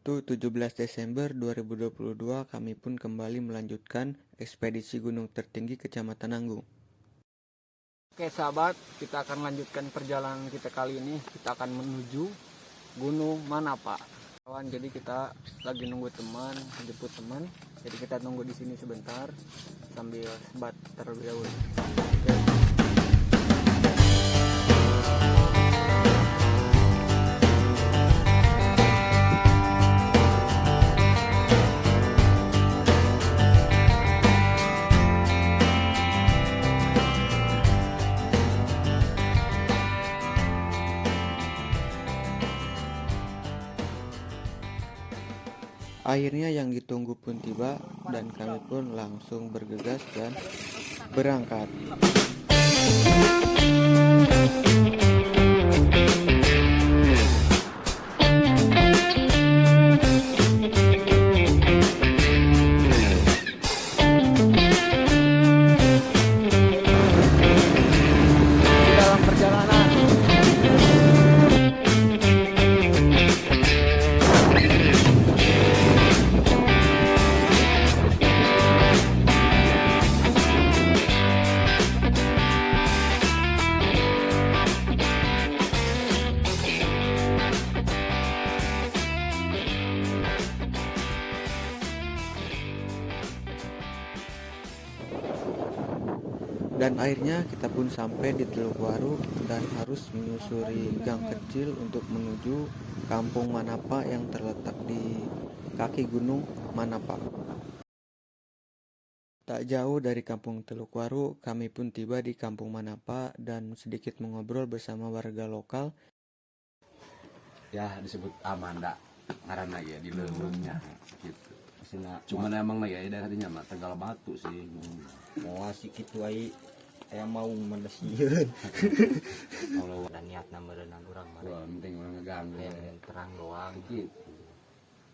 Sabtu 17 Desember 2022 kami pun kembali melanjutkan ekspedisi gunung tertinggi Kecamatan Nanggung. Oke sahabat, kita akan lanjutkan perjalanan kita kali ini. Kita akan menuju Gunung Manapa. Jadi kita lagi nunggu teman, jemput teman. Jadi kita tunggu di sini sebentar sambil sebat terlebih dahulu. Oke. Akhirnya yang ditunggu pun tiba dan kami pun langsung bergegas dan berangkat. Dalam perjalanan Dan akhirnya kita pun sampai di Teluk Waru dan harus menyusuri gang kecil untuk menuju Kampung Manapa yang terletak di kaki Gunung Manapa. Tak jauh dari Kampung Teluk Waru, kami pun tiba di Kampung Manapa dan sedikit mengobrol bersama warga lokal. Ya disebut Amanda ngaranna ya di leungnya gitu. Cuman emang ya daerahnya mah Tegal Batu sih. Mau asik gitu ai mau mendasieun. Kalau Dan niatna meureunnan urang mah. wah penting orang ngeganggu Terang doang. gitu.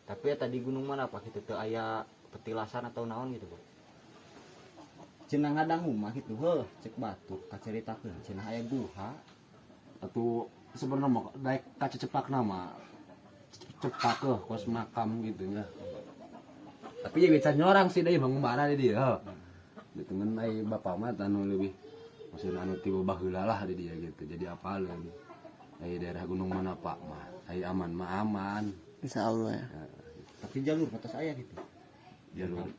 Tapi ya tadi gunung mana Pak gitu teu aya petilasan atau naon gitu, Bu. Cenah ngadang rumah gitu heuh cek batu kaceritakeun cenah aya guha. Atau sebenarnya mah daek kacecepak nama cepak kos makam gitu ya. Tapi ya bisa nyorang sih dari mengembara di dia. Gitu kan ai bapak mah anu lebih maksudnya anu tiba baheula lah di dia gitu. Jadi apaleun. Ai daerah Gunung Manapa mah ai aman mah aman. Insya Allah ya. Tapi jalur atas aya gitu. Jalur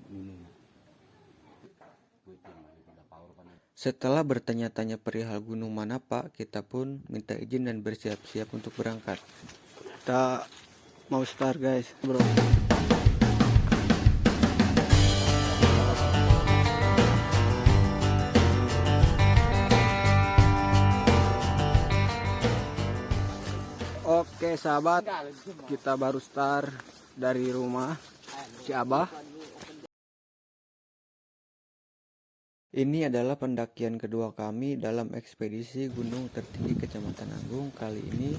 Setelah bertanya-tanya perihal Gunung Manapa, kita pun minta izin dan bersiap-siap untuk berangkat. Kita mau start guys, bro. Oke sahabat, kita baru start dari rumah Ciabah. Ini adalah pendakian kedua kami dalam ekspedisi gunung tertinggi Kecamatan Nanggung. Kali ini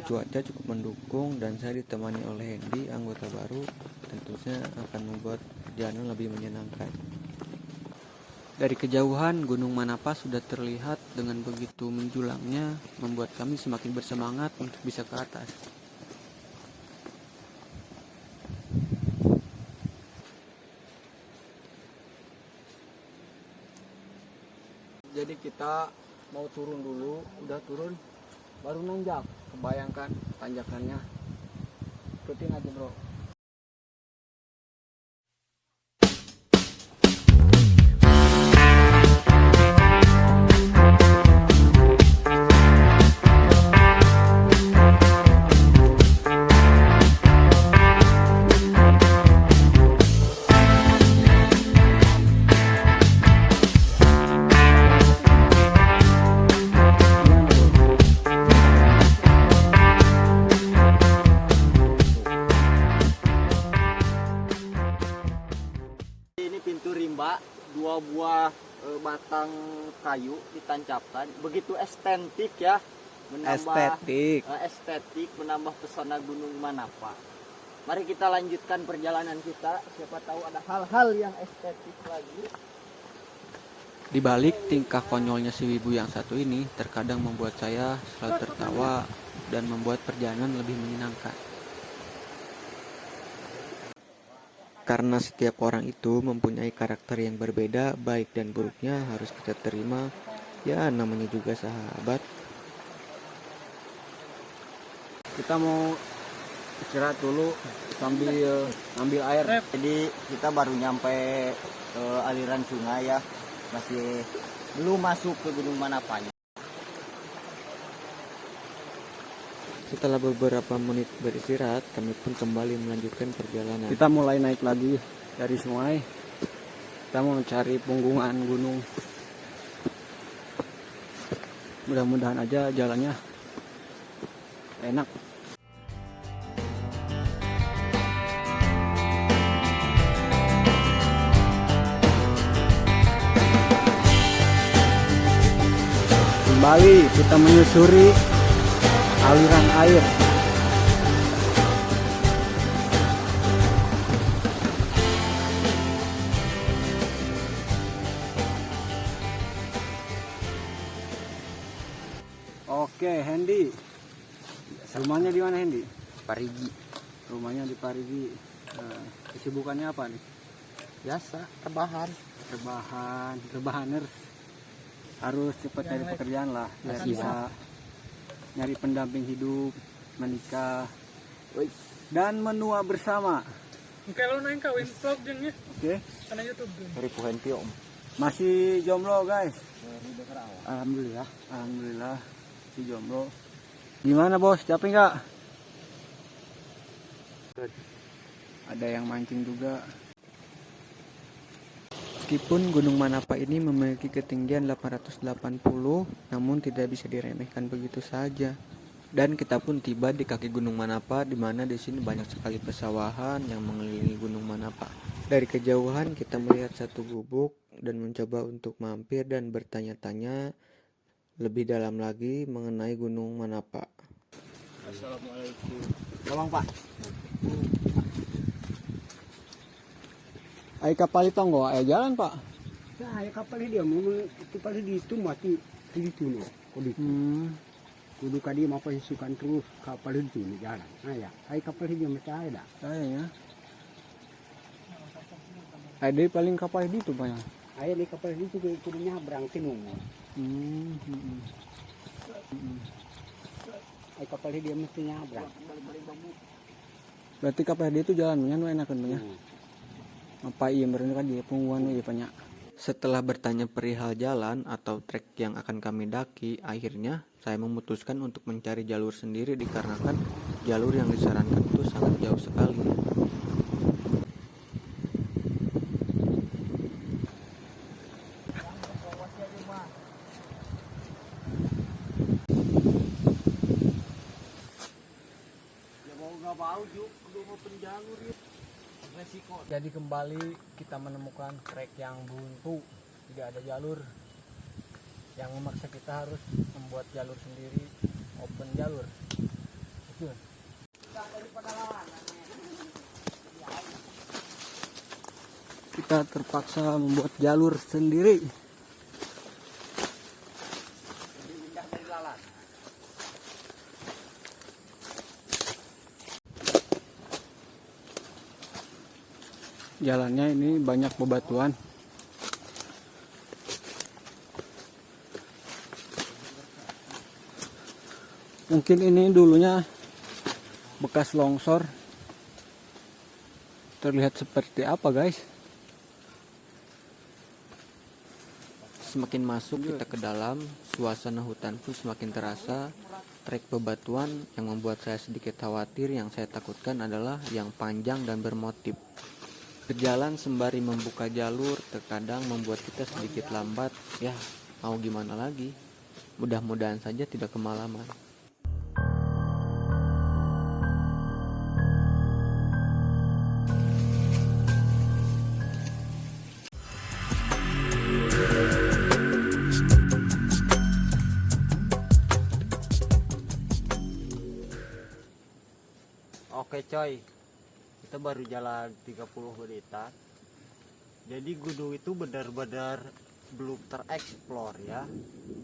cuaca cukup mendukung dan saya ditemani oleh Hendy, anggota baru. Tentunya akan membuat perjalanan lebih menyenangkan. Dari kejauhan Gunung Manapa sudah terlihat dengan begitu menjulamnya, membuat kami semakin bersemangat untuk bisa ke atas. Jadi kita mau turun dulu, udah turun baru nanjak. Kebayangkan tanjakannya. Ikutin aja bro. Dua buah batang kayu ditancapkan, begitu estetik ya, menambah estetik, menambah pesona Gunung Manapa. Mari kita lanjutkan perjalanan kita, siapa tahu ada hal-hal yang estetik lagi. Di balik tingkah konyolnya si Wibu yang satu ini, terkadang membuat saya selalu tertawa dan membuat perjalanan lebih menyenangkan. Karena setiap orang itu mempunyai karakter yang berbeda, baik dan buruknya harus kita terima. Ya, namanya juga sahabat. Kita mau istirahat dulu sambil ngambil air. Jadi kita baru nyampe ke aliran sungai ya, masih belum masuk ke Gunung Manapanya. Setelah beberapa menit beristirahat, kami pun kembali melanjutkan perjalanan. Kita mulai naik lagi dari sungai. Kita mau mencari punggungan gunung. Mudah-mudahan aja jalannya enak. Kembali kita menyusuri aliran air. Oke, Hendy. Rumahnya di mana, Hendy? Parigi. Rumahnya di Parigi. Nah, kesibukannya apa nih? Biasa, rebahan. Rebahaner. Harus cepat cari pekerjaan lah, biar bisa nyari pendamping hidup, menikah, dan menua bersama. Kalau naik kawin vlog jengnya Oke, karena YouTube dong. Dari Puhentio. masih jomblo guys. Alhamdulillah. Alhamdulillah, si jomblo. Gimana bos, capek nggak? Ada yang mancing juga. Meskipun Gunung Manapa ini memiliki ketinggian 880, namun tidak bisa diremehkan begitu saja. Dan kita pun tiba di kaki Gunung Manapa, di mana di sini banyak sekali pesawahan yang mengelilingi Gunung Manapa. Dari kejauhan kita melihat satu gubuk dan mencoba untuk mampir dan bertanya-tanya lebih dalam lagi mengenai Gunung Manapa. Assalamualaikum. Tolong Pak. Ayo kapal itu nggak? Ayo jalan pak. Nah, kapal dia memang itu pasti di itu mati di itu no. Kudu kadi mau pasukan terus kapal itu di jalan. Nah ya, ayo kapal dia macam ada. Kayaknya. Ada paling kapal di itu banyak. Ayo di kapal itu kudu nyabrang tinung. Ayo kapal dia mesti nyabrang. Berarti kapal di itu jalannya nu enak kan ya? Apa iya mereka kan dia pengumuman ya banyak. Setelah bertanya perihal jalan atau trek yang akan kami daki, akhirnya saya memutuskan untuk mencari jalur sendiri dikarenakan jalur yang disarankan itu sangat jauh sekali. Jadi kembali kita menemukan trek yang buntu, tidak ada jalur, yang memaksa kita harus membuat jalur sendiri, open jalur. Betul. Kita terpaksa membuat jalur sendiri. Jalannya ini banyak bebatuan. Mungkin ini dulunya bekas longsor. Terlihat seperti apa guys? Semakin masuk kita ke dalam, suasana hutan pun semakin terasa. Trek bebatuan yang membuat saya sedikit khawatir, yang saya takutkan adalah yang panjang dan bermotif. Berjalan sembari membuka jalur terkadang membuat kita sedikit lambat. Ya, mau gimana lagi? Mudah-mudahan saja tidak kemalaman. Oke coy, kita baru jalan 30 menitan. Jadi gunung itu benar-benar belum tereksplor ya,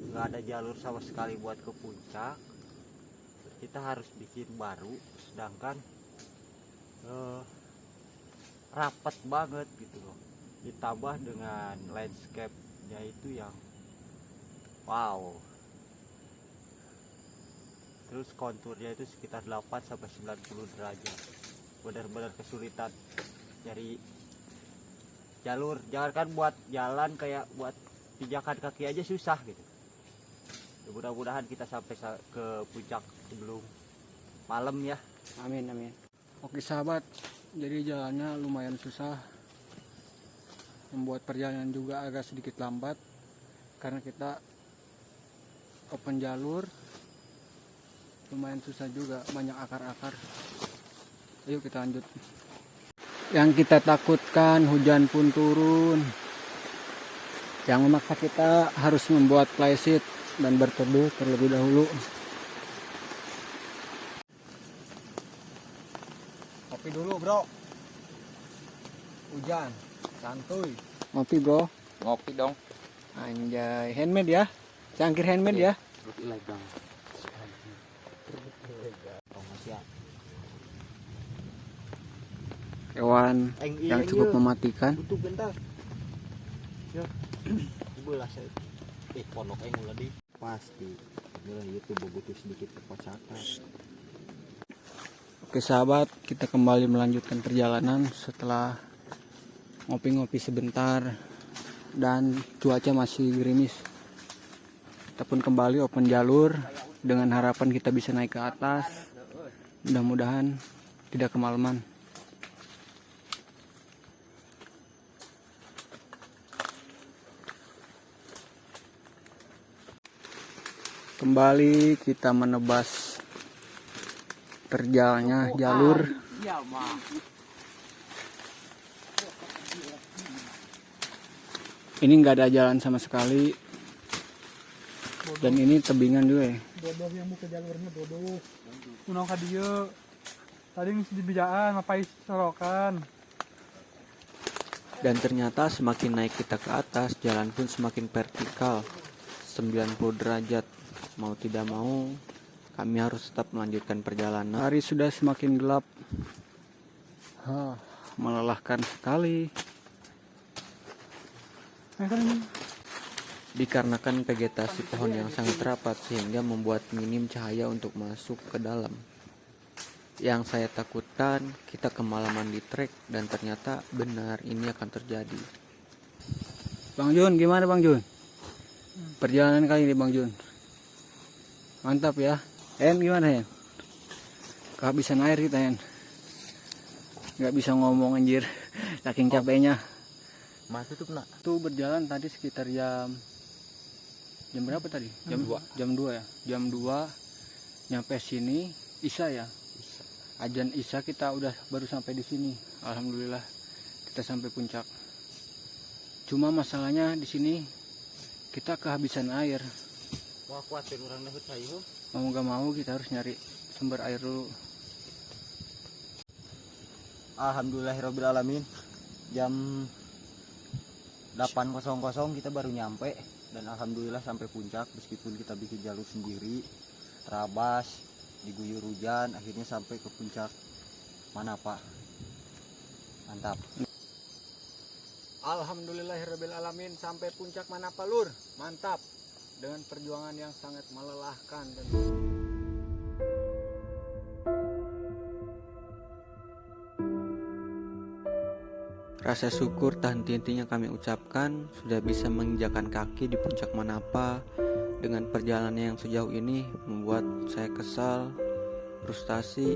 nggak ada jalur sama sekali buat ke puncak. Kita harus bikin baru, sedangkan rapat banget gitu loh, ditambah dengan landscape-nya itu yang wow, terus konturnya itu sekitar 8-90 derajat, benar-benar kesulitan cari jalur, jangankan buat jalan, kayak buat pijakan kaki aja susah gitu. Ya, mudah-mudahan kita sampai ke puncak sebelum malam ya. Amin amin. Oke sahabat, jadi jalannya lumayan susah, membuat perjalanan juga agak sedikit lambat karena kita open jalur, lumayan susah juga, banyak akar-akar. Ayo kita lanjut. Yang kita takutkan hujan pun turun, yang memaksa kita harus membuat playset dan berteduh terlebih dahulu. Kopi dulu bro, hujan santuy. Ngopi bro. Ngopi dong. Anjay, handmade ya, cangkir handmade ya. Ilegal. Hewan yang cukup mematikan. Butuh bentar. Ya. Belah saya. Pondok ulah di. Pasti. Inilah itu butuh sedikit kekocatan. Oke sahabat, kita kembali melanjutkan perjalanan setelah ngopi-ngopi sebentar dan cuaca masih gerimis. Kita pun kembali open jalur dengan harapan kita bisa naik ke atas. Mudah-mudahan tidak kemalaman. Kembali kita menebas terjalnya jalur. Ini nggak ada jalan sama sekali, dan ini tebingan juga ya. Bodoh yang buka jalurnya bodoh. Unang ka dieu. Tadi di bijaan mapai sorokan. Dan ternyata semakin naik kita ke atas, jalan pun semakin vertikal, 90 derajat. Mau tidak mau, kami harus tetap melanjutkan perjalanan. Hari sudah semakin gelap, melelahkan sekali. Dikarenakan vegetasi pohon yang sangat rapat sehingga membuat minim cahaya untuk masuk ke dalam. Yang saya takutkan kita kemalaman di trek, dan ternyata benar ini akan terjadi. Bang Jun, gimana Bang Jun? Perjalanan kali ini Bang Jun. Mantap ya. Hen gimana Hen? Kehabisan air kita Hen. Nggak bisa ngomong anjir, saking capeknya. Mas tutup nak. Tuh berjalan tadi sekitar jam berapa tadi? Jam 2. Jam 2 ya. Jam 2 nyampe sini Isya ya. Ajan Isya kita udah baru sampai di sini. Alhamdulillah kita sampai puncak. Cuma masalahnya di sini kita kehabisan air. Wah, kuatin orang dahut sayu. Mau gak mau kita harus nyari sumber air dulu. Alhamdulillahirobbilalamin. Jam 8.00 kita baru nyampe, dan alhamdulillah sampai puncak meskipun kita bikin jalur sendiri, terabas, diguyur hujan, akhirnya sampai ke puncak Manapa. Mantap. Alhamdulillahirobbilalamin, sampai puncak Manapa Lur. Mantap. Dengan perjuangan yang sangat melelahkan dan Rasa syukur tak henti-hentinya kami ucapkan sudah bisa menginjakan kaki di puncak Manapa. Dengan perjalanan yang sejauh ini membuat saya kesal, frustasi,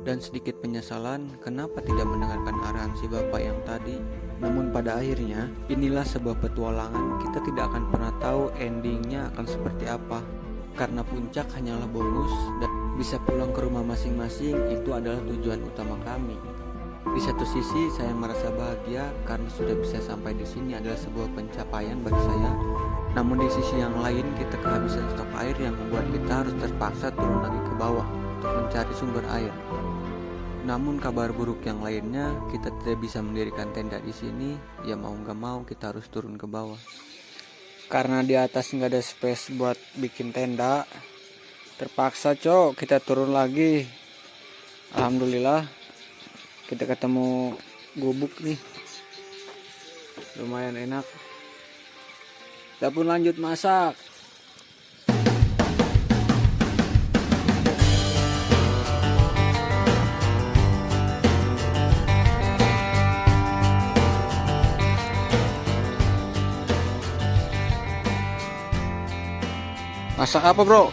dan sedikit penyesalan kenapa tidak mendengarkan arahan si bapak yang tadi. Namun pada akhirnya inilah sebuah petualangan, kita tidak akan pernah tahu endingnya akan seperti apa. Karena puncak hanyalah bonus dan bisa pulang ke rumah masing-masing itu adalah tujuan utama kami. Di satu sisi saya merasa bahagia karena sudah bisa sampai di sini adalah sebuah pencapaian bagi saya. Namun di sisi yang lain kita kehabisan stok air yang membuat kita harus terpaksa turun lagi ke bawah untuk mencari sumber air. Namun kabar buruk yang lainnya, kita tidak bisa mendirikan tenda di sini. Ya mau nggak mau kita harus turun ke bawah. karena di atas nggak ada space buat bikin tenda, terpaksa kita turun lagi. Alhamdulillah kita ketemu gubuk nih. Lumayan enak. Kita pun lanjut masak. Masak apa, Bro?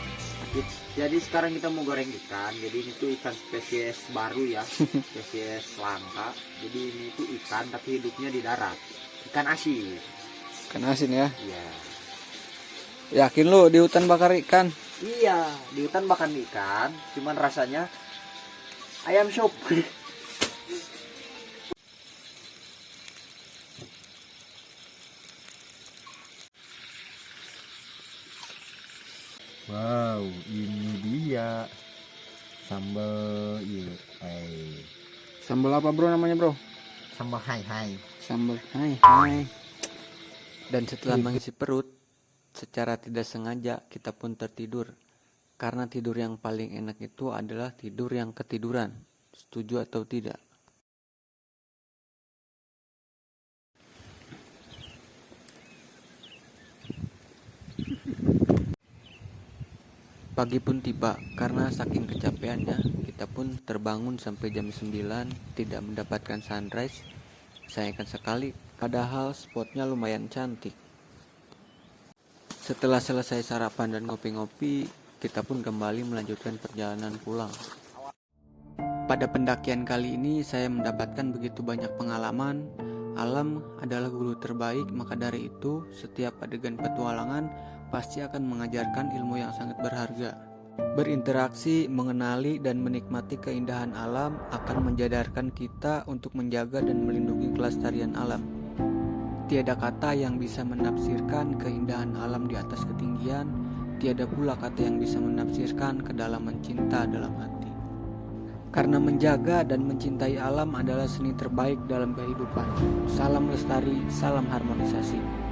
Jadi sekarang kita mau goreng ikan. Jadi ini tuh ikan spesies baru ya, spesies langka. Jadi ini tuh ikan tapi hidupnya di darat. Ikan asin. Ikan asin ya. Iya. Yakin lu di hutan bakar ikan? Iya, di hutan makan ikan, cuman rasanya ayam shop. Wow, ini dia sambal iya. Sambal apa, Bro, namanya, Bro? Sama hai. Sambal hai. Dan setelah mengisi perut, secara tidak sengaja kita pun tertidur. Karena tidur yang paling enak itu adalah tidur yang ketiduran. Setuju atau tidak? Pagi pun tiba, karena saking kecapeannya, kita pun terbangun sampai jam 9, tidak mendapatkan sunrise. Sayangkan sekali, padahal spotnya lumayan cantik. Setelah selesai sarapan dan ngopi-ngopi, kita pun kembali melanjutkan perjalanan pulang. Pada pendakian kali ini, saya mendapatkan begitu banyak pengalaman. Alam adalah guru terbaik, maka dari itu, setiap adegan petualangan pasti akan mengajarkan ilmu yang sangat berharga. Berinteraksi, mengenali, dan menikmati keindahan alam akan menjadarkan kita untuk menjaga dan melindungi kelestarian alam. Tiada kata yang bisa menafsirkan keindahan alam di atas ketinggian, tiada pula kata yang bisa menafsirkan kedalaman cinta dalam hati. Karena menjaga dan mencintai alam adalah seni terbaik dalam kehidupan. Salam lestari, salam harmonisasi.